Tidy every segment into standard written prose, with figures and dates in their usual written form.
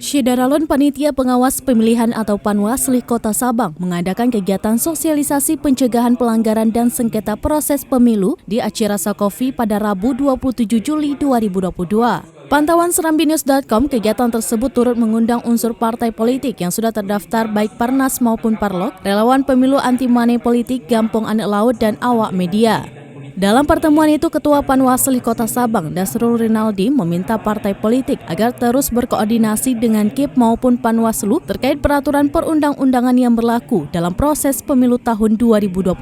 Syedaralun Panitia Pengawas Pemilihan atau Panwasli Kota Sabang mengadakan kegiatan sosialisasi pencegahan pelanggaran dan sengketa proses pemilu di Acara Sakofi pada Rabu 27 Juli 2022. Pantauan serambinews.com, kegiatan tersebut turut mengundang unsur partai politik yang sudah terdaftar baik Parnas maupun Parlok, relawan pemilu anti money politik, Gampong Anak Laut, dan awak media. Dalam pertemuan itu, Ketua Panwasli Kota Sabang, Dasrul Rinaldi, meminta partai politik agar terus berkoordinasi dengan KIP maupun Panwaslu terkait peraturan perundang-undangan yang berlaku dalam proses pemilu tahun 2024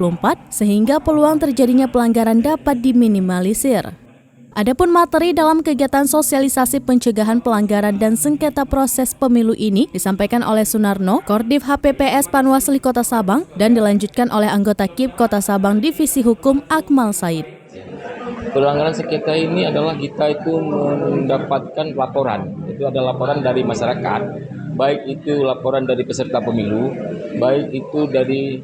sehingga peluang terjadinya pelanggaran dapat diminimalisir. Adapun materi dalam kegiatan sosialisasi pencegahan pelanggaran dan sengketa proses pemilu ini disampaikan oleh Sunarno, Kordif HPPS Panwasli Kota Sabang, dan dilanjutkan oleh anggota KIP Kota Sabang Divisi Hukum Akmal Said. Pelanggaran sengketa ini adalah kita itu mendapatkan laporan. Itu ada laporan dari masyarakat, baik itu laporan dari peserta pemilu, baik itu dari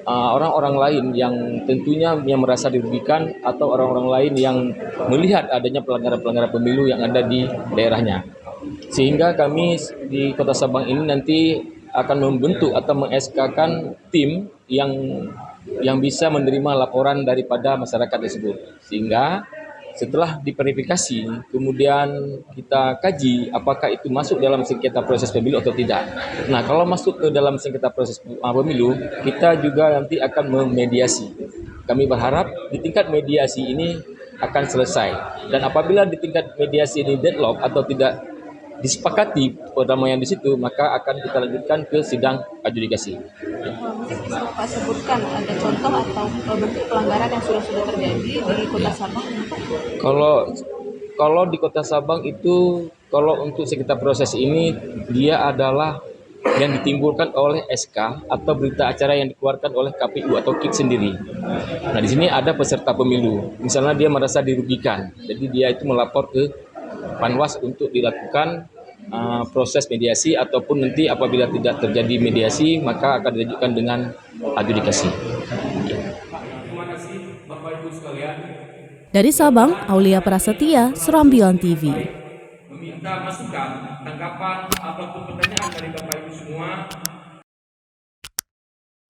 orang-orang lain yang tentunya yang merasa dirugikan atau orang-orang lain yang melihat adanya pelanggaran-pelanggaran pemilu yang ada di daerahnya. Sehingga kami di Kota Sabang ini nanti akan membentuk atau meng-SK-kan tim yang bisa menerima laporan daripada masyarakat tersebut. Sehingga setelah diverifikasi, kemudian kita kaji apakah itu masuk dalam sengketa proses pemilu atau tidak. Nah, kalau masuk ke dalam sengketa proses pemilu, kita juga nanti akan memediasi. Kami berharap di tingkat mediasi ini akan selesai. Dan apabila di tingkat mediasi ini deadlock atau tidak disepakati perdamaian di situ, maka akan kita lanjutkan ke sidang adjudikasi. Mungkin bisa Pak sebutkan ada contoh atau bentuk pelanggaran yang sudah terjadi di Kota Sabang? Kalau di Kota Sabang itu, kalau untuk sengketa proses ini, dia adalah yang ditimbulkan oleh SK atau berita acara yang dikeluarkan oleh KPU atau KIP sendiri. Nah, di sini ada peserta pemilu, misalnya dia merasa dirugikan, jadi dia itu melapor ke Panwas untuk dilakukan proses mediasi, ataupun nanti apabila tidak terjadi mediasi maka akan dilanjutkan dengan adjudikasi. Terima kasih Bapak Ibu sekalian. Dari Sabang, Aulia Prasetya, Serambilan TV. Meminta masukan, tanggapan ataupun pertanyaan dari Bapak Ibu semua